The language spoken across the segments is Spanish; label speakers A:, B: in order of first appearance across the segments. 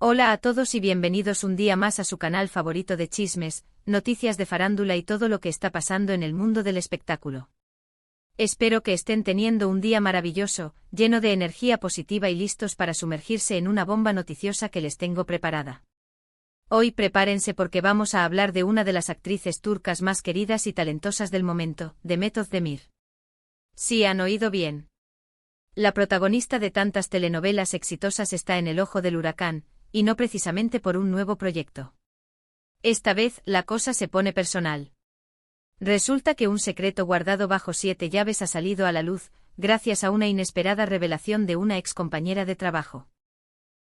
A: Hola a todos y bienvenidos un día más a su canal favorito de chismes, noticias de farándula y todo lo que está pasando en el mundo del espectáculo. Espero que estén teniendo un día maravilloso, lleno de energía positiva y listos para sumergirse en una bomba noticiosa que les tengo preparada. Hoy prepárense porque vamos a hablar de una de las actrices turcas más queridas y talentosas del momento, Demet Özdemir. Sí, han oído bien. La protagonista de tantas telenovelas exitosas está en el ojo del huracán, y no precisamente por un nuevo proyecto. Esta vez, la cosa se pone personal. Resulta que un secreto guardado bajo 7 llaves ha salido a la luz, gracias a una inesperada revelación de una excompañera de trabajo.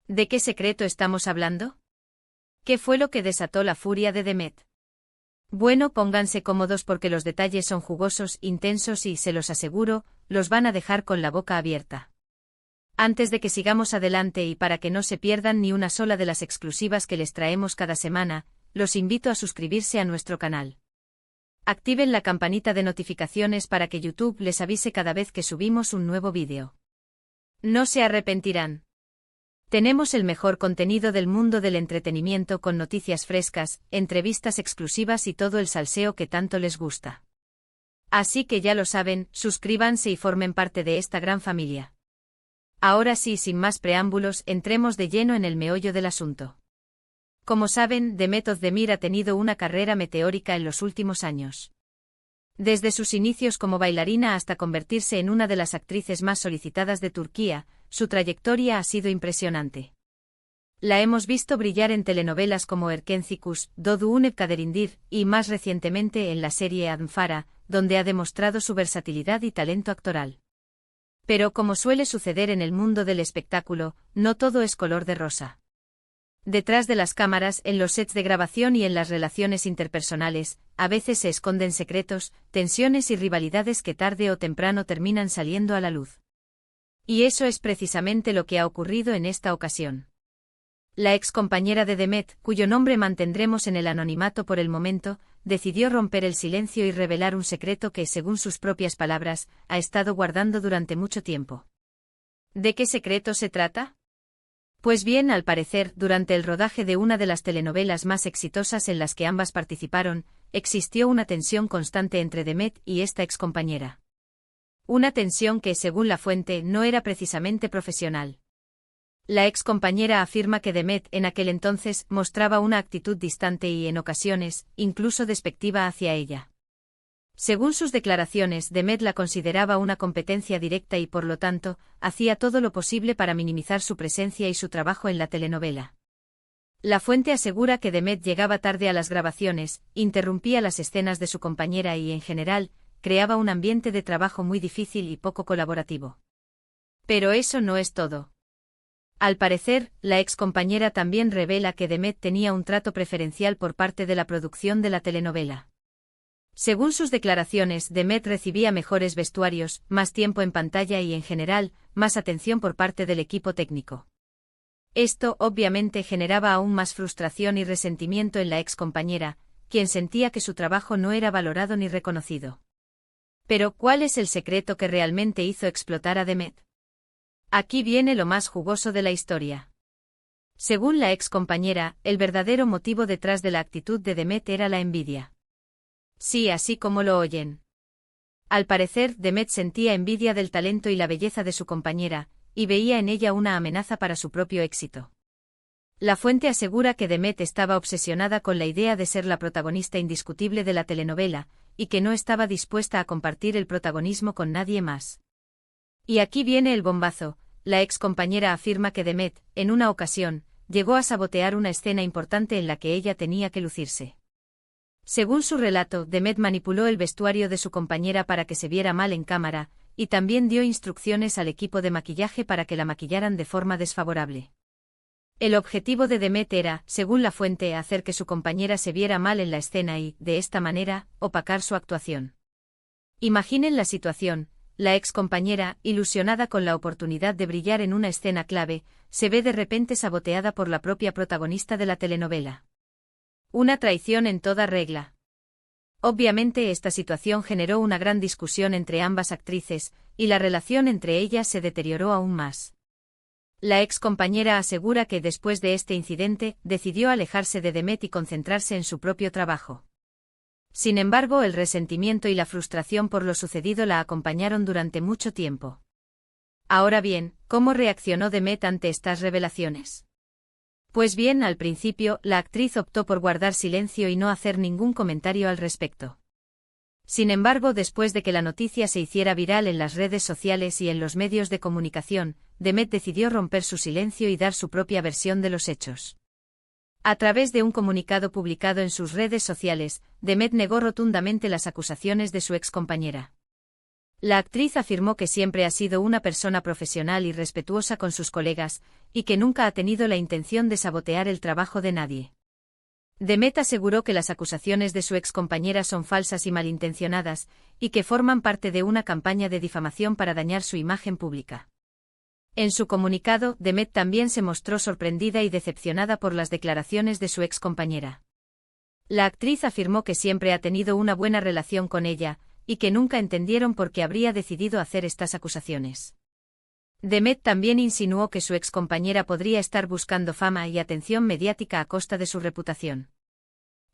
A: ¿De qué secreto estamos hablando? ¿Qué fue lo que desató la furia de Demet? Bueno, pónganse cómodos porque los detalles son jugosos, intensos y, se los aseguro, los van a dejar con la boca abierta. Antes de que sigamos adelante y para que no se pierdan ni una sola de las exclusivas que les traemos cada semana, los invito a suscribirse a nuestro canal. Activen la campanita de notificaciones para que YouTube les avise cada vez que subimos un nuevo vídeo. No se arrepentirán. Tenemos el mejor contenido del mundo del entretenimiento con noticias frescas, entrevistas exclusivas y todo el salseo que tanto les gusta. Así que ya lo saben, suscríbanse y formen parte de esta gran familia. Ahora sí, sin más preámbulos, entremos de lleno en el meollo del asunto. Como saben, Demet Özdemir ha tenido una carrera meteórica en los últimos años. Desde sus inicios como bailarina hasta convertirse en una de las actrices más solicitadas de Turquía, su trayectoria ha sido impresionante. La hemos visto brillar en telenovelas como Erkencikus, Doğduğun Kaderindir, y más recientemente en la serie Adnfara, donde ha demostrado su versatilidad y talento actoral. Pero como suele suceder en el mundo del espectáculo, no todo es color de rosa. Detrás de las cámaras, en los sets de grabación y en las relaciones interpersonales, a veces se esconden secretos, tensiones y rivalidades que tarde o temprano terminan saliendo a la luz. Y eso es precisamente lo que ha ocurrido en esta ocasión. La excompañera de Demet, cuyo nombre mantendremos en el anonimato por el momento, decidió romper el silencio y revelar un secreto que, según sus propias palabras, ha estado guardando durante mucho tiempo. ¿De qué secreto se trata? Pues bien, al parecer, durante el rodaje de una de las telenovelas más exitosas en las que ambas participaron, existió una tensión constante entre Demet y esta excompañera. Una tensión que, según la fuente, no era precisamente profesional. La excompañera afirma que Demet en aquel entonces mostraba una actitud distante y, en ocasiones, incluso despectiva hacia ella. Según sus declaraciones, Demet la consideraba una competencia directa y por lo tanto, hacía todo lo posible para minimizar su presencia y su trabajo en la telenovela. La fuente asegura que Demet llegaba tarde a las grabaciones, interrumpía las escenas de su compañera y, en general, creaba un ambiente de trabajo muy difícil y poco colaborativo. Pero eso no es todo. Al parecer, la excompañera también revela que Demet tenía un trato preferencial por parte de la producción de la telenovela. Según sus declaraciones, Demet recibía mejores vestuarios, más tiempo en pantalla y, en general, más atención por parte del equipo técnico. Esto, obviamente, generaba aún más frustración y resentimiento en la excompañera, quien sentía que su trabajo no era valorado ni reconocido. Pero, ¿cuál es el secreto que realmente hizo explotar a Demet? Aquí viene lo más jugoso de la historia. Según la excompañera, el verdadero motivo detrás de la actitud de Demet era la envidia. Sí, así como lo oyen. Al parecer, Demet sentía envidia del talento y la belleza de su compañera, y veía en ella una amenaza para su propio éxito. La fuente asegura que Demet estaba obsesionada con la idea de ser la protagonista indiscutible de la telenovela, y que no estaba dispuesta a compartir el protagonismo con nadie más. Y aquí viene el bombazo. La excompañera afirma que Demet, en una ocasión, llegó a sabotear una escena importante en la que ella tenía que lucirse. Según su relato, Demet manipuló el vestuario de su compañera para que se viera mal en cámara, y también dio instrucciones al equipo de maquillaje para que la maquillaran de forma desfavorable. El objetivo de Demet era, según la fuente, hacer que su compañera se viera mal en la escena y, de esta manera, opacar su actuación. Imaginen la situación. La excompañera, ilusionada con la oportunidad de brillar en una escena clave, se ve de repente saboteada por la propia protagonista de la telenovela. Una traición en toda regla. Obviamente esta situación generó una gran discusión entre ambas actrices, y la relación entre ellas se deterioró aún más. La ex compañera asegura que después de este incidente, decidió alejarse de Demet y concentrarse en su propio trabajo. Sin embargo, el resentimiento y la frustración por lo sucedido la acompañaron durante mucho tiempo. Ahora bien, ¿cómo reaccionó Demet ante estas revelaciones? Pues bien, al principio, la actriz optó por guardar silencio y no hacer ningún comentario al respecto. Sin embargo, después de que la noticia se hiciera viral en las redes sociales y en los medios de comunicación, Demet decidió romper su silencio y dar su propia versión de los hechos. A través de un comunicado publicado en sus redes sociales, Demet negó rotundamente las acusaciones de su excompañera. La actriz afirmó que siempre ha sido una persona profesional y respetuosa con sus colegas, y que nunca ha tenido la intención de sabotear el trabajo de nadie. Demet aseguró que las acusaciones de su excompañera son falsas y malintencionadas, y que forman parte de una campaña de difamación para dañar su imagen pública. En su comunicado, Demet también se mostró sorprendida y decepcionada por las declaraciones de su excompañera. La actriz afirmó que siempre ha tenido una buena relación con ella, y que nunca entendieron por qué habría decidido hacer estas acusaciones. Demet también insinuó que su excompañera podría estar buscando fama y atención mediática a costa de su reputación.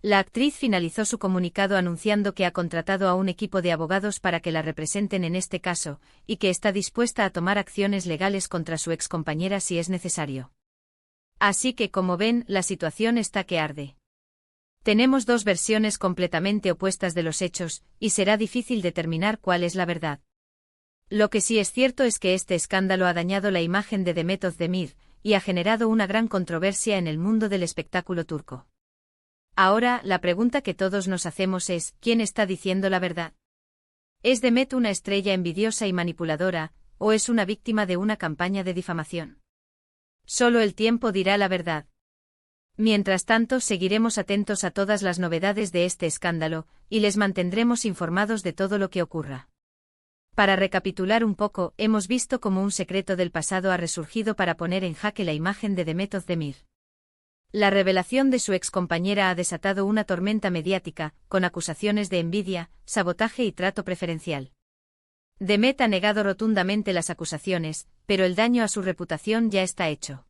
A: La actriz finalizó su comunicado anunciando que ha contratado a un equipo de abogados para que la representen en este caso, y que está dispuesta a tomar acciones legales contra su excompañera si es necesario. Así que, como ven, la situación está que arde. Tenemos dos versiones completamente opuestas de los hechos, y será difícil determinar cuál es la verdad. Lo que sí es cierto es que este escándalo ha dañado la imagen de Demet Özdemir, y ha generado una gran controversia en el mundo del espectáculo turco. Ahora, la pregunta que todos nos hacemos es, ¿quién está diciendo la verdad? ¿Es Demet una estrella envidiosa y manipuladora, o es una víctima de una campaña de difamación? Solo el tiempo dirá la verdad. Mientras tanto, seguiremos atentos a todas las novedades de este escándalo, y les mantendremos informados de todo lo que ocurra. Para recapitular un poco, hemos visto cómo un secreto del pasado ha resurgido para poner en jaque la imagen de Demet Özdemir. La revelación de su excompañera ha desatado una tormenta mediática, con acusaciones de envidia, sabotaje y trato preferencial. Demet ha negado rotundamente las acusaciones, pero el daño a su reputación ya está hecho.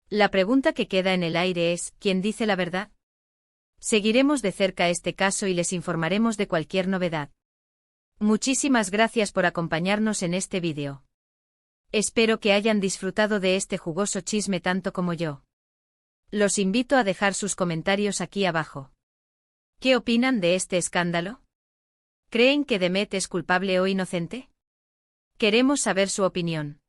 A: La pregunta que queda en el aire es, ¿quién dice la verdad? Seguiremos de cerca este caso y les informaremos de cualquier novedad. Muchísimas gracias por acompañarnos en este vídeo. Espero que hayan disfrutado de este jugoso chisme tanto como yo. Los invito a dejar sus comentarios aquí abajo. ¿Qué opinan de este escándalo? ¿Creen que Demet es culpable o inocente? Queremos saber su opinión.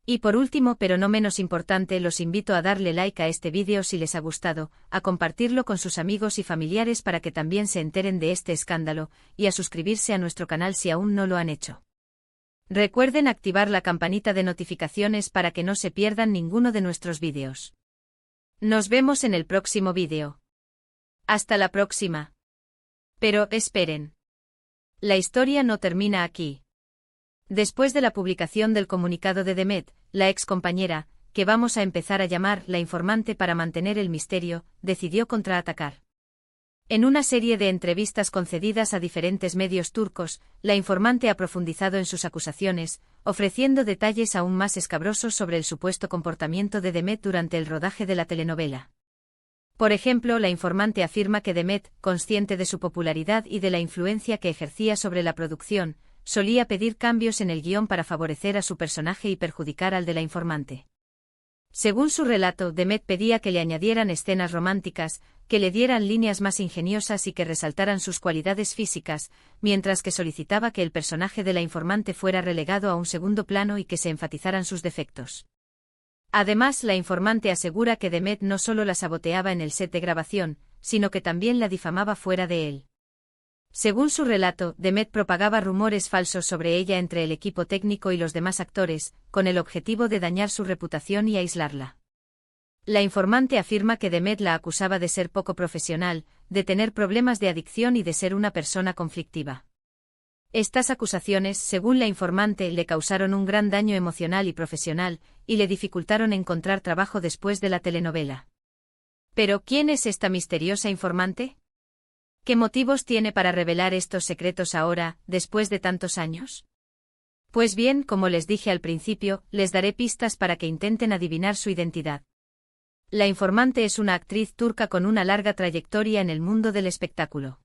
A: Y por último, pero no menos importante, los invito a darle like a este vídeo si les ha gustado, a compartirlo con sus amigos y familiares para que también se enteren de este escándalo, y a suscribirse a nuestro canal si aún no lo han hecho. Recuerden activar la campanita de notificaciones para que no se pierdan ninguno de nuestros vídeos. Nos vemos en el próximo vídeo. Hasta la próxima. Pero, esperen. La historia no termina aquí. Después de la publicación del comunicado de Demet, la ex compañera, que vamos a empezar a llamar la informante para mantener el misterio, decidió contraatacar. En una serie de entrevistas concedidas a diferentes medios turcos, la informante ha profundizado en sus acusaciones, ofreciendo detalles aún más escabrosos sobre el supuesto comportamiento de Demet durante el rodaje de la telenovela. Por ejemplo, la informante afirma que Demet, consciente de su popularidad y de la influencia que ejercía sobre la producción, solía pedir cambios en el guión para favorecer a su personaje y perjudicar al de la informante. Según su relato, Demet pedía que le añadieran escenas románticas, que le dieran líneas más ingeniosas y que resaltaran sus cualidades físicas, mientras que solicitaba que el personaje de la informante fuera relegado a un segundo plano y que se enfatizaran sus defectos. Además, la informante asegura que Demet no solo la saboteaba en el set de grabación, sino que también la difamaba fuera de él. Según su relato, Demet propagaba rumores falsos sobre ella entre el equipo técnico y los demás actores, con el objetivo de dañar su reputación y aislarla. La informante afirma que Demet la acusaba de ser poco profesional, de tener problemas de adicción y de ser una persona conflictiva. Estas acusaciones, según la informante, le causaron un gran daño emocional y profesional, y le dificultaron encontrar trabajo después de la telenovela. Pero, ¿quién es esta misteriosa informante? ¿Qué motivos tiene para revelar estos secretos ahora, después de tantos años? Pues bien, como les dije al principio, les daré pistas para que intenten adivinar su identidad. La informante es una actriz turca con una larga trayectoria en el mundo del espectáculo.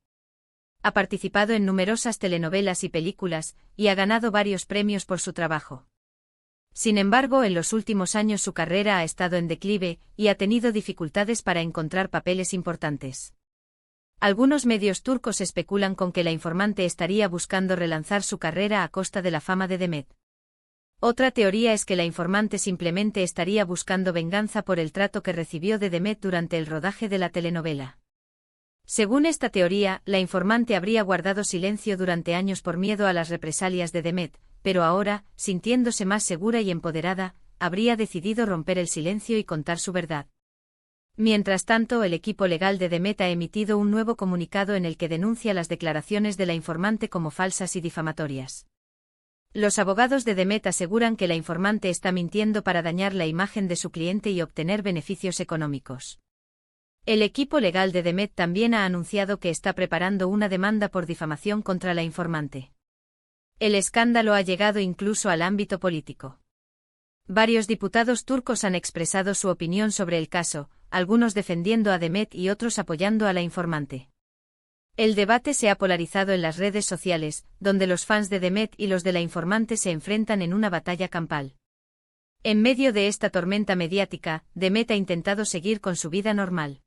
A: Ha participado en numerosas telenovelas y películas, y ha ganado varios premios por su trabajo. Sin embargo, en los últimos años su carrera ha estado en declive, y ha tenido dificultades para encontrar papeles importantes. Algunos medios turcos especulan con que la informante estaría buscando relanzar su carrera a costa de la fama de Demet. Otra teoría es que la informante simplemente estaría buscando venganza por el trato que recibió de Demet durante el rodaje de la telenovela. Según esta teoría, la informante habría guardado silencio durante años por miedo a las represalias de Demet, pero ahora, sintiéndose más segura y empoderada, habría decidido romper el silencio y contar su verdad. Mientras tanto, el equipo legal de Demet ha emitido un nuevo comunicado en el que denuncia las declaraciones de la informante como falsas y difamatorias. Los abogados de Demet aseguran que la informante está mintiendo para dañar la imagen de su cliente y obtener beneficios económicos. El equipo legal de Demet también ha anunciado que está preparando una demanda por difamación contra la informante. El escándalo ha llegado incluso al ámbito político. Varios diputados turcos han expresado su opinión sobre el caso, algunos defendiendo a Demet y otros apoyando a la informante. El debate se ha polarizado en las redes sociales, donde los fans de Demet y los de la informante se enfrentan en una batalla campal. En medio de esta tormenta mediática, Demet ha intentado seguir con su vida normal.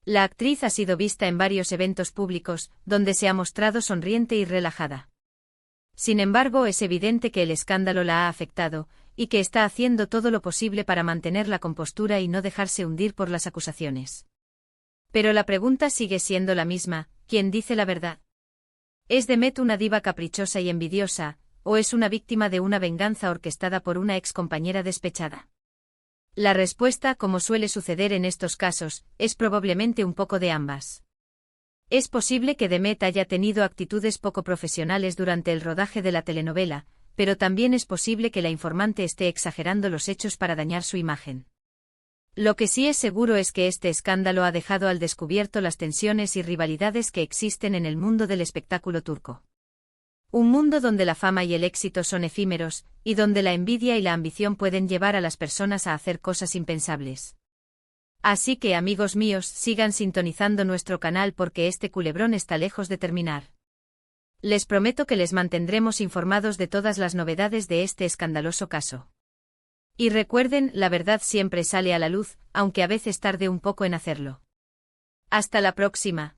A: La actriz ha sido vista en varios eventos públicos, donde se ha mostrado sonriente y relajada. Sin embargo, es evidente que el escándalo la ha afectado, y que está haciendo todo lo posible para mantener la compostura y no dejarse hundir por las acusaciones. Pero la pregunta sigue siendo la misma: ¿quién dice la verdad? ¿Es Demet una diva caprichosa y envidiosa, o es una víctima de una venganza orquestada por una ex compañera despechada? La respuesta, como suele suceder en estos casos, es probablemente un poco de ambas. Es posible que Demet haya tenido actitudes poco profesionales durante el rodaje de la telenovela, pero también es posible que la informante esté exagerando los hechos para dañar su imagen. Lo que sí es seguro es que este escándalo ha dejado al descubierto las tensiones y rivalidades que existen en el mundo del espectáculo turco. Un mundo donde la fama y el éxito son efímeros, y donde la envidia y la ambición pueden llevar a las personas a hacer cosas impensables. Así que, amigos míos, sigan sintonizando nuestro canal porque este culebrón está lejos de terminar. Les prometo que les mantendremos informados de todas las novedades de este escandaloso caso. Y recuerden, la verdad siempre sale a la luz, aunque a veces tarde un poco en hacerlo. Hasta la próxima.